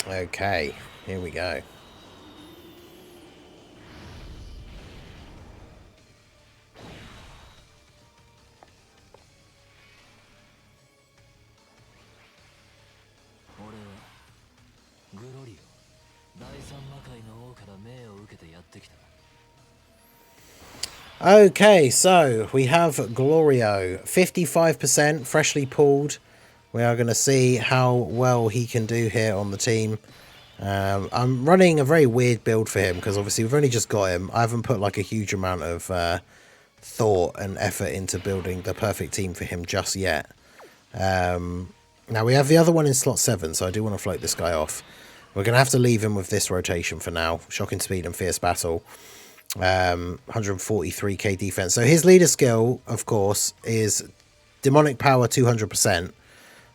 Okay, here we go. Okay, so we have GLORIO, 55%, freshly pulled. We are going to see how well he can do here on the team. I'm running a very weird build for him because obviously we've only just got him. I haven't put like a huge amount of thought and effort into building the perfect team for him just yet. Now we have the other one in slot 7, so I do want to float this guy off. We're going to have to leave him with this rotation for now. Shocking speed and fierce battle. 143k defense. So his leader skill, of course, is demonic power 200%,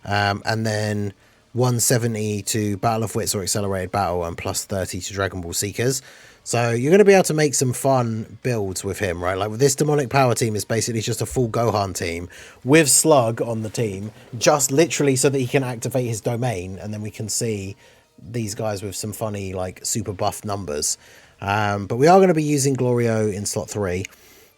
and then 170 to Battle of Wits or Accelerated Battle, and plus 30 to Dragon Ball Seekers. So you're going to be able to make some fun builds with him, right? Like with this demonic power team is basically just a full Gohan team with Slug on the team, just literally so that he can activate his domain, and then we can see these guys with some funny like super buff numbers. But we are going to be using GLORIO in slot 3.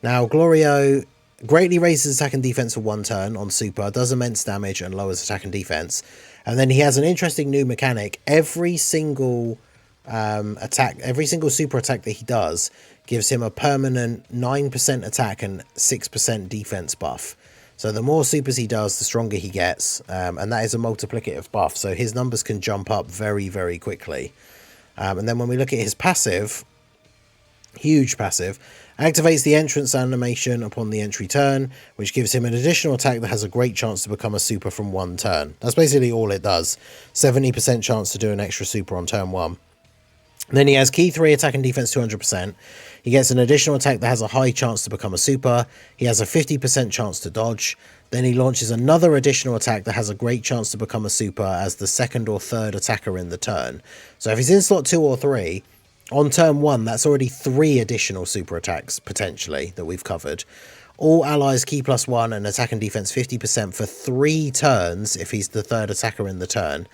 Now, GLORIO greatly raises attack and defense for 1 turn on super, does immense damage and lowers attack and defense. And then he has an interesting new mechanic. Every single attack, every single super attack that he does gives him a permanent 9% attack and 6% defense buff. So the more supers he does, the stronger he gets. And that is a multiplicative buff. So his numbers can jump up very, very quickly. And then when we look at his passive, huge passive, activates the entrance animation upon the entry turn, which gives him an additional attack that has a great chance to become a super from 1 turn. That's basically all it does. 70% chance to do an extra super on turn 1. Then he has key 3 attack and defense 200%. He gets an additional attack that has a high chance to become a super. He has a 50% chance to dodge. Then he launches another additional attack that has a great chance to become a super as the 2nd or 3rd attacker in the turn. So if he's in slot 2 or 3, on turn 1, that's already 3 additional super attacks, potentially, that we've covered. All allies key +1 and attack and defense 50% for 3 turns if he's the 3rd attacker in the turn.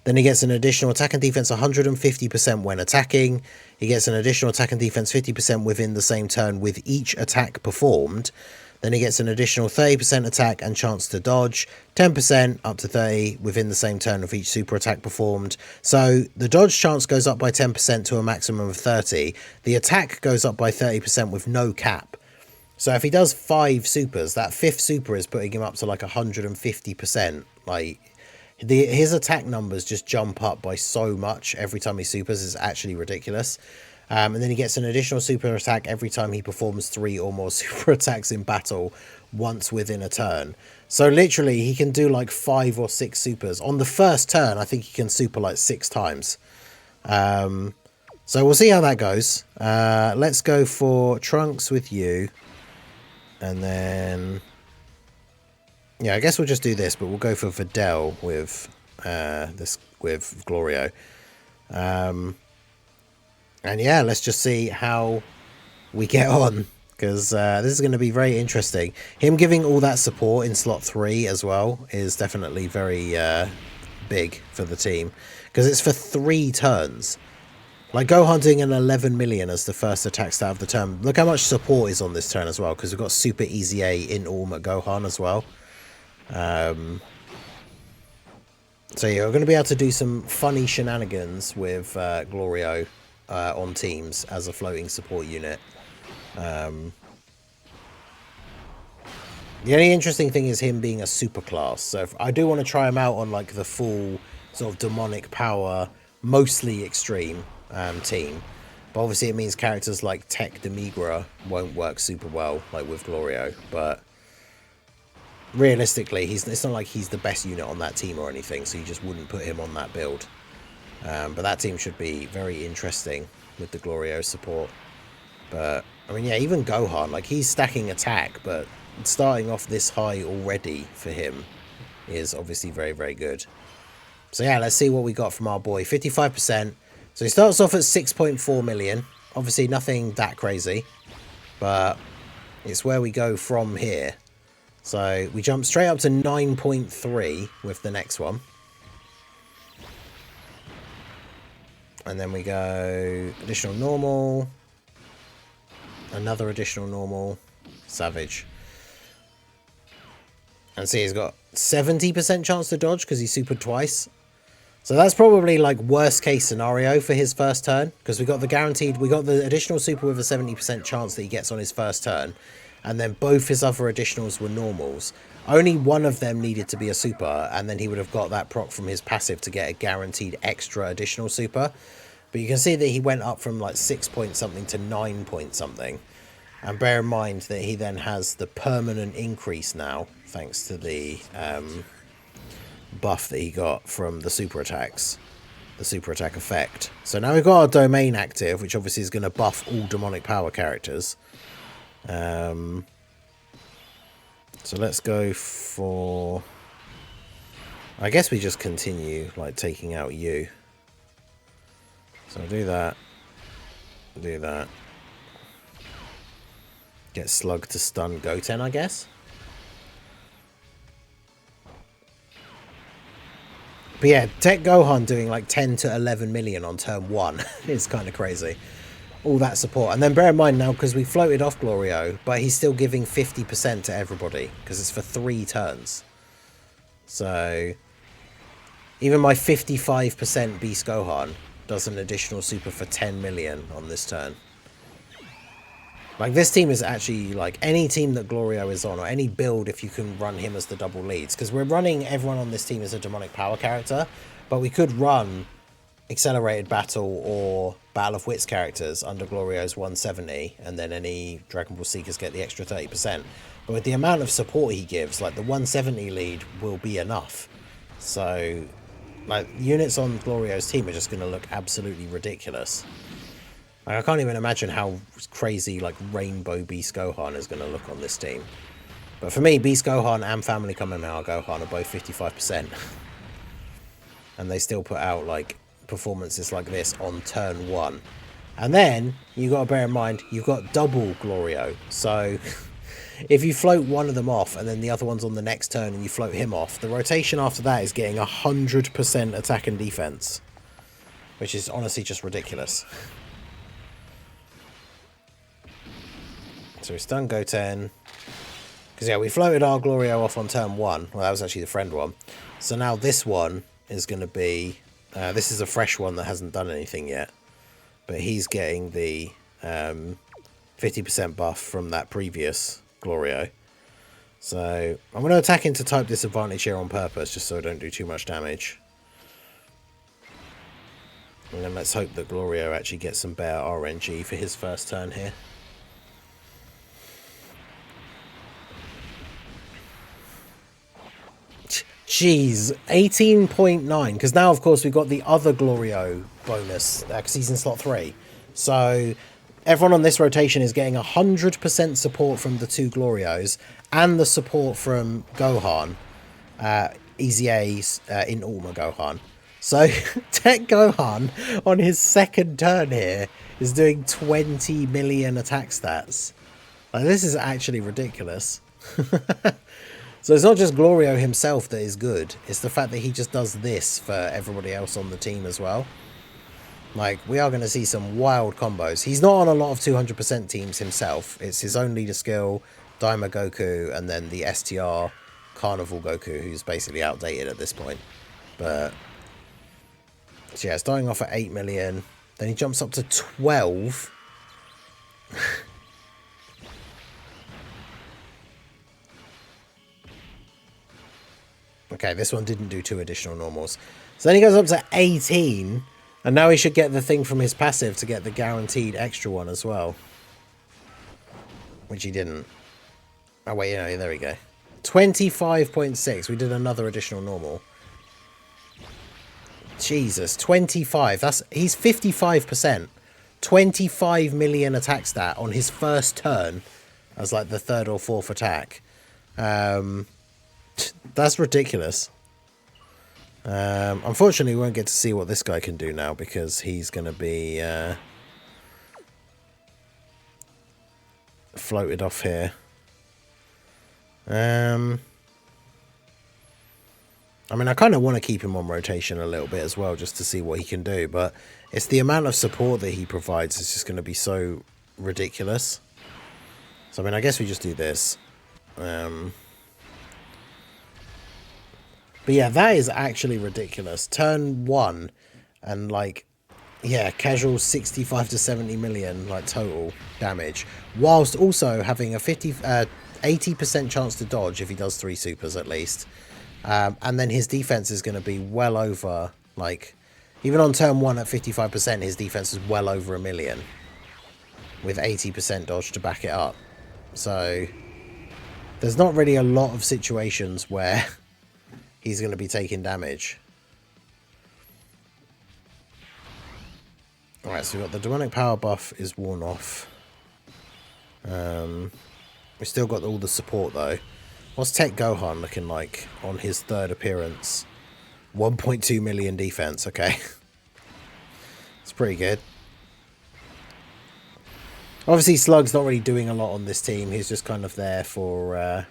Then he gets an additional attack and defense 150% when attacking. He gets an additional attack and defense 50% within the same turn with each attack performed. Then he gets an additional 30% attack and chance to dodge, 10% up to 30 within the same turn of each super attack performed. So the dodge chance goes up by 10% to a maximum of 30. The attack goes up by 30% with no cap. So if he does 5 supers, that 5th super is putting him up to like 150%. Like his attack numbers just jump up by so much every time he supers. It's actually ridiculous. And then he gets an additional super attack every time he performs 3 or more super attacks in battle once within a turn. So literally he can do like 5 or 6 supers. On the first turn, I think he can super like 6 times. So we'll see how that goes. Let's go for Trunks with you. And then, yeah, I guess we'll just do this, but we'll go for Videl with with GLORIO. And yeah, let's just see how we get on, because this is going to be very interesting. Him giving all that support in slot 3 as well is definitely very big for the team, because it's for 3 turns. Like Gohan doing an 11 million as the first attack start of the turn. Look how much support is on this turn as well, because we've got Super Easy A in Ultimate Gohan as well. So yeah, we're going to be able to do some funny shenanigans with GLORIO on teams as a floating support unit. The only interesting thing is him being a super class. So if I do want to try him out on like the full sort of demonic power, mostly extreme team. But obviously it means characters like Tech Demigra won't work super well like with GLORIO. But realistically, it's not like he's the best unit on that team or anything, so you just wouldn't put him on that build. But that team should be very interesting with the GLORIO support. But I mean, yeah, even Gohan, like he's stacking attack, but starting off this high already for him is obviously very, very good. So yeah, let's see what we got from our boy. 55%. So he starts off at 6.4 million. Obviously nothing that crazy, but it's where we go from here. So we jump straight up to 9.3 with the next one. And then we go additional normal. Another additional normal. Savage. And see, he's got 70% chance to dodge because he supered twice. So that's probably like worst case scenario for his first turn, because we got the additional super with a 70% chance that he gets on his first turn, and then both his other additionals were normals. Only one of them needed to be a super, and then he would have got that proc from his passive to get a guaranteed extra additional super. But you can see that he went up from like 6 point something to 9 point something. And bear in mind that he then has the permanent increase now, thanks to the buff that he got from the super attacks, the super attack effect. So now we've got our domain active, which obviously is going to buff all demonic power characters. So let's go for, I guess we just continue like taking out you. So do that, get Slug to stun Goten, I guess. But yeah, Tech Gohan doing like 10 to 11 million on turn 1 is kind of crazy. All that support. And then bear in mind now, because we floated off GLORIO, but he's still giving 50% to everybody, because it's for 3 turns. So even my 55% Beast Gohan does an additional super for 10 million on this turn. Like, this team is actually, like, any team that GLORIO is on, or any build if you can run him as the double leads. Because we're running everyone on this team as a demonic power character, but we could run Accelerated Battle or Battle of Wits characters under GLORIO's 170, and then any Dragon Ball Seekers get the extra 30%. But with the amount of support he gives, like, the 170 lead will be enough. So, like, units on GLORIO's team are just going to look absolutely ridiculous. Like, I can't even imagine how crazy, like, Rainbow Beast Gohan is going to look on this team. But for me, Beast Gohan and Family Kamehameha Gohan are both 55%. And they still put out, like, performances like this on turn 1. And then, you got to bear in mind, you've got double GLORIO. So, if you float one of them off, and then the other one's on the next turn, and you float him off, the rotation after that is getting 100% attack and defense. Which is honestly just ridiculous. So we stun Goten. Because, yeah, we floated our GLORIO off on turn 1. Well, that was actually the friend one. So now this one is going to be... this is a fresh one that hasn't done anything yet. But he's getting the 50% buff from that previous GLORIO. So I'm going to attack into type disadvantage here on purpose, just so I don't do too much damage. And then let's hope that GLORIO actually gets some better RNG for his first turn here. Jeez, 18.9, because now, of course, we've got the other GLORIO bonus, because he's in slot 3. So, everyone on this rotation is getting 100% support from the 2 GLORIOs, and the support from Gohan, Easy A's in Ultima Gohan. So, Tech Gohan, on his second turn here, is doing 20 million attack stats. Like, this is actually ridiculous. So it's not just GLORIO himself that is good, it's the fact that he just does this for everybody else on the team as well. Like, we are going to see some wild combos. He's not on a lot of 200% teams himself. It's his own leader skill, Daima Goku, and then the STR Carnival Goku, who's basically outdated at this point. But, so yeah, starting off at 8 million. Then he jumps up to 12. Okay, this one didn't do 2 additional normals. So then he goes up to 18. And now he should get the thing from his passive to get the guaranteed extra one as well. Which he didn't. Oh, wait, yeah, there we go. 25.6. We did another additional normal. Jesus, 25. He's 55%. 25 million attack stat on his first turn as like the 3rd or 4th attack. That's ridiculous. Unfortunately, we won't get to see what this guy can do now because he's going to be floated off here. I mean, I kind of want to keep him on rotation a little bit as well, just to see what he can do. But it's the amount of support that he provides is just going to be so ridiculous. So, I mean, I guess we just do this. But yeah, that is actually ridiculous. Turn 1 and, like, yeah, casual 65 to 70 million, like, total damage. Whilst also having a 80% chance to dodge if he does 3 supers at least. And then his defense is going to be well over, like, even on turn 1 at 55%, his defense is well over 1 million. With 80% dodge to back it up. So, there's not really a lot of situations where he's going to be taking damage. Alright, so we've got the demonic power buff is worn off. We've still got all the support though. What's Tech Gohan looking like on his 3rd appearance? 1.2 million defense, okay. It's pretty good. Obviously, Slug's not really doing a lot on this team. He's just kind of there for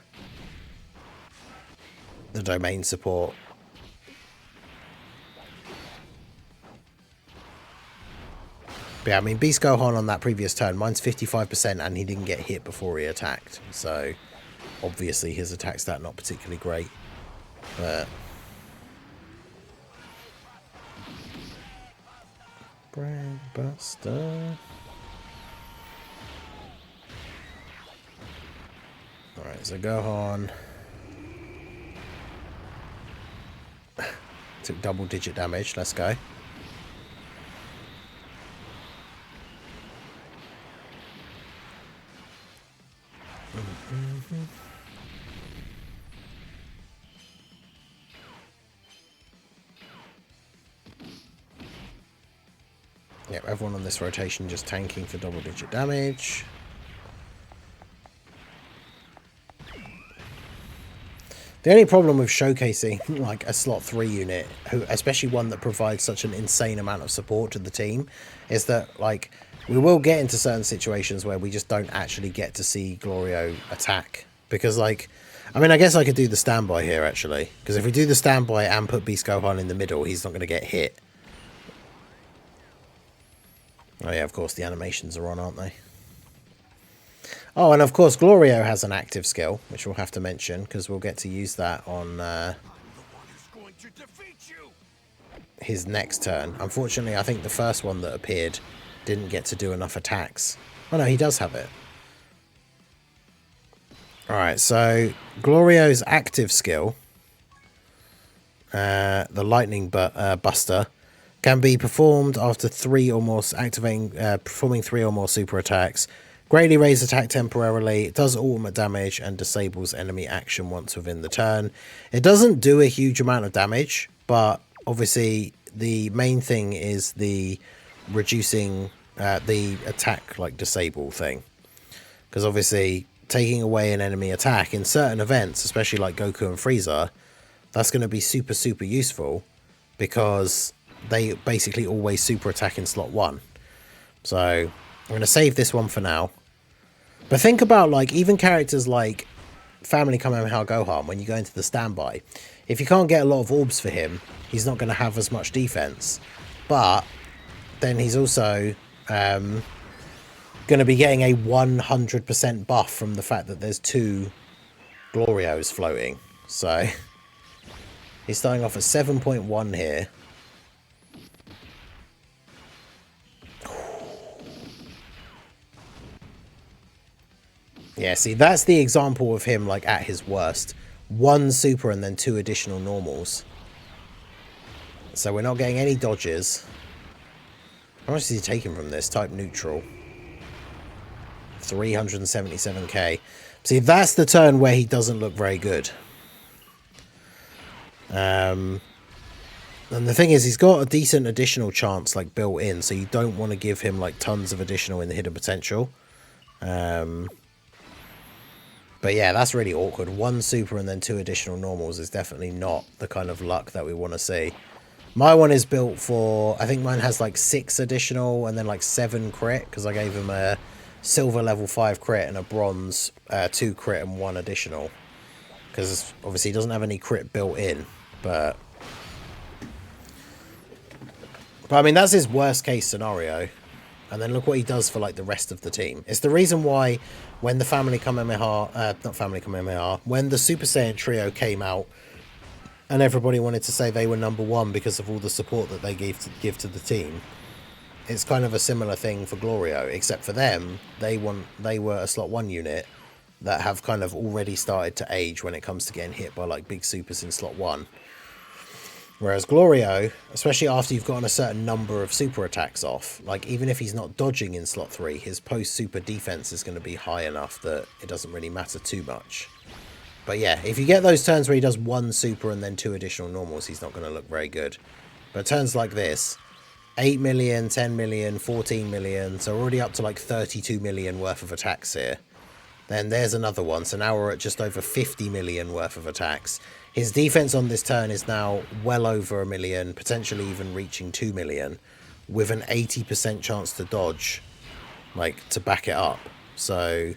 the domain support. But yeah, I mean, Beast Gohan on that previous turn, mine's 55% and he didn't get hit before he attacked. So, obviously, his attack stat not particularly great. But... Brain Buster... Alright, so Gohan took double-digit damage. Let's go. Yep, everyone on this rotation just tanking for double-digit damage. The only problem with showcasing like a slot 3 unit, especially one that provides such an insane amount of support to the team, is that like we will get into certain situations where we just don't actually get to see GLORIO attack. Because like, I mean, I guess I could do the standby here actually. Because if we do the standby and put Beast Gohan in the middle, he's not going to get hit. Oh yeah, of course the animations are on, aren't they? Oh, and of course GLORIO has an active skill, which we'll have to mention, because we'll get to use that on his next turn. Unfortunately, I think the first one that appeared didn't get to do enough attacks. Oh no, he does have it. Alright, so GLORIO's active skill, the Lightning Buster, can be performed after 3 or more performing 3 or more super attacks. Greatly raise attack temporarily, it does ultimate damage and disables enemy action once within the turn. It doesn't do a huge amount of damage, but obviously the main thing is the reducing the attack like disable thing. Because obviously taking away an enemy attack in certain events, especially like Goku and Frieza, that's going to be super useful because they basically always super attack in slot 1. So I'm going to save this one for now. But think about like even characters like Family Kamehameha Gohan when you go into the standby. If you can't get a lot of orbs for him, he's not going to have as much defense. But then he's also going to be getting a 100% buff from the fact that there's 2 GLORIOs floating. So he's starting off at 7.1 here. Yeah, see, that's the example of him, like, at his worst. 1 super and then 2 additional normals. So we're not getting any dodges. How much is he taking from this? Type neutral. 377k. See, that's the turn where he doesn't look very good. And the thing is, he's got a decent additional chance, like, built in. So you don't want to give him, like, tons of additional in the hidden potential. But yeah, that's really awkward. 1 super and then 2 additional normals is definitely not the kind of luck that we want to see. My one is built for, I think mine has like 6 additional and then like 7 crit, because I gave him a silver level 5 crit and a bronze 2 crit and 1 additional. Because obviously he doesn't have any crit built in. But I mean, that's his worst case scenario. And then look what he does for, like, the rest of the team. It's the reason why when the Family Kamehameha, not Family Kamehameha, when the Super Saiyan Trio came out and everybody wanted to say they were #1 because of all the support that they give to the team, it's kind of a similar thing for GLORIO, except for them, they were a slot 1 unit that have kind of already started to age when it comes to getting hit by, like, big supers in slot 1. Whereas GLORIO, especially after you've gotten a certain number of super attacks off, like, even if he's not dodging in slot 3, his post-super defense is going to be high enough that it doesn't really matter too much. But yeah, if you get those turns where he does 1 super and then 2 additional normals, he's not going to look very good. But turns like this, 8 million, 10 million, 14 million, so we're already up to like 32 million worth of attacks here. Then there's another one, so now we're at just over 50 million worth of attacks. His defense on this turn is now well over 1 million, potentially even reaching 2 million, with an 80% chance to dodge, like, to back it up. So,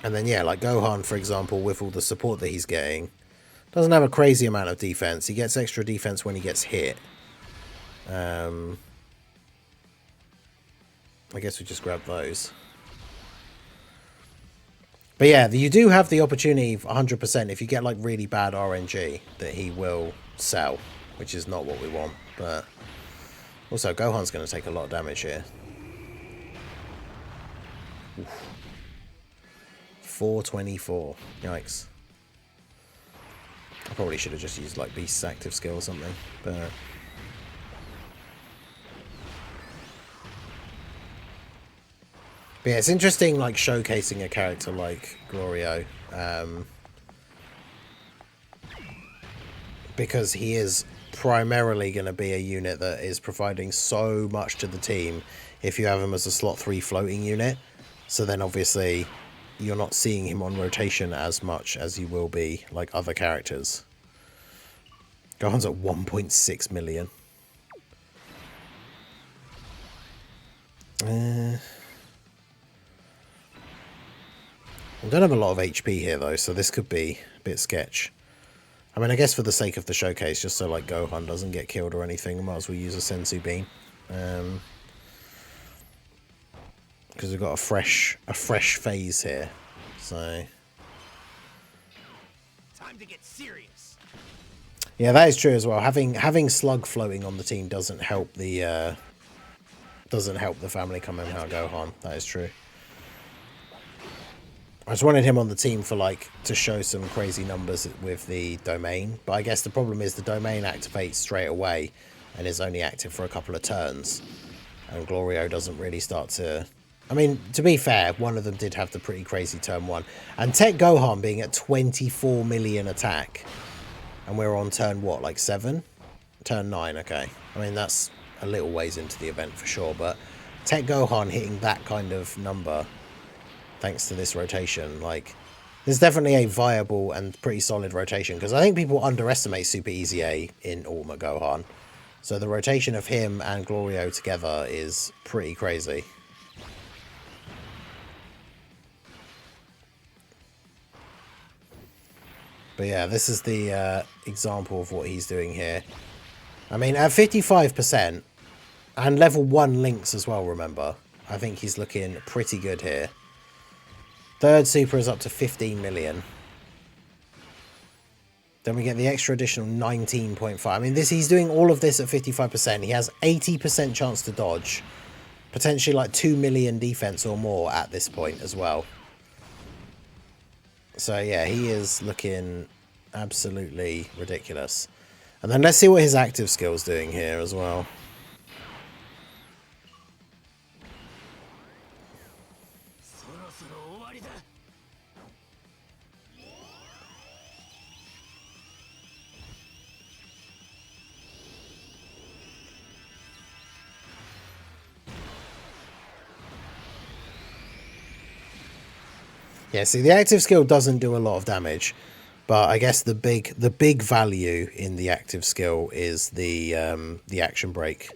and then yeah, like Gohan, for example, with all the support that he's getting, doesn't have a crazy amount of defense. He gets extra defense when he gets hit. I guess we just grab those. But yeah, you do have the opportunity, 100%, if you get like really bad RNG, that he will sell, which is not what we want. But also, Gohan's going to take a lot of damage here. Oof. 424. Yikes. I probably should have just used like Beast's active skill or something, but... But yeah, it's interesting, like, showcasing a character like GLORIO, because he is primarily going to be a unit that is providing so much to the team if you have him as a slot 3 floating unit. So then obviously you're not seeing him on rotation as much as you will be like other characters. Gohan's at 1.6 million. We don't have a lot of HP here, though, so this could be a bit sketch. I mean, I guess for the sake of the showcase, just so, like, Gohan doesn't get killed or anything, we might as well use a Senzu Bean. Because we've got a fresh phase here, so... Time to get serious. Yeah, that is true as well. Having Slug floating on the team doesn't help the Family Kamehameha Gohan. That is true. I just wanted him on the team for, like, to show some crazy numbers with the domain. But I guess the problem is the domain activates straight away and is only active for a couple of turns. And GLORIO doesn't really start to... I mean, to be fair, one of them did have the pretty crazy turn 1. And Tech Gohan being at 24 million attack. And we're on turn, what, like 7? Turn 9, okay. I mean, that's a little ways into the event for sure. But Tech Gohan hitting that kind of number... thanks to this rotation, like, there's definitely a viable and pretty solid rotation, because I think people underestimate Super Easy A in Ultimate Gohan. So the rotation of him and GLORIO together is pretty crazy. But yeah, this is the example of what he's doing here. I mean, at 55%, and level 1 links as well, remember, I think he's looking pretty good here. Third super is up to 15 million. Then we get the extra additional 19.5. I mean, he's doing all of this at 55%. He has 80% chance to dodge. Potentially like 2 million defense or more at this point as well. So yeah, he is looking absolutely ridiculous. And then let's see what his active skill's doing here as well. Yeah, see, the active skill doesn't do a lot of damage, but I guess the big value in the active skill is the action break.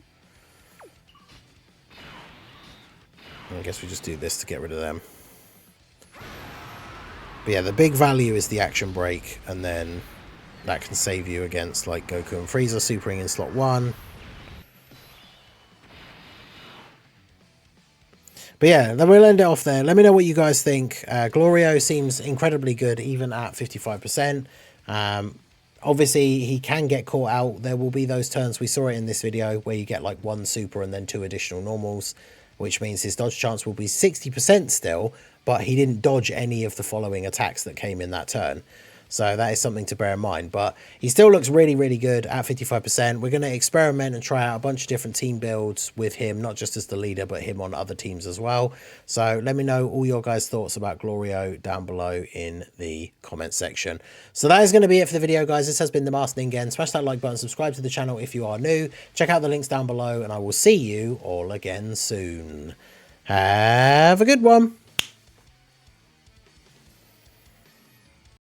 I guess we just do this to get rid of them. But yeah, the big value is the action break, and then That can save you against like Goku and Frieza supering in slot 1. But yeah, then we'll end it off there. Let me know what you guys think. GLORIO seems incredibly good even at 55%. Obviously, he can get caught out. There will be those turns, we saw it in this video, where you get like 1 super and then 2 additional normals, which means his dodge chance will be 60% still, but he didn't dodge any of the following attacks that came in that turn. So that is something to bear in mind. But he still looks really, really good at 55%. We're going to experiment and try out a bunch of different team builds with him, not just as the leader, but him on other teams as well. So let me know all your guys' thoughts about GLORIO down below in the comment section. So that is going to be it for the video, guys. This has been the Master Ningen. Smash that like button, subscribe to the channel if you are new. Check out the links down below, and I will see you all again soon. Have a good one.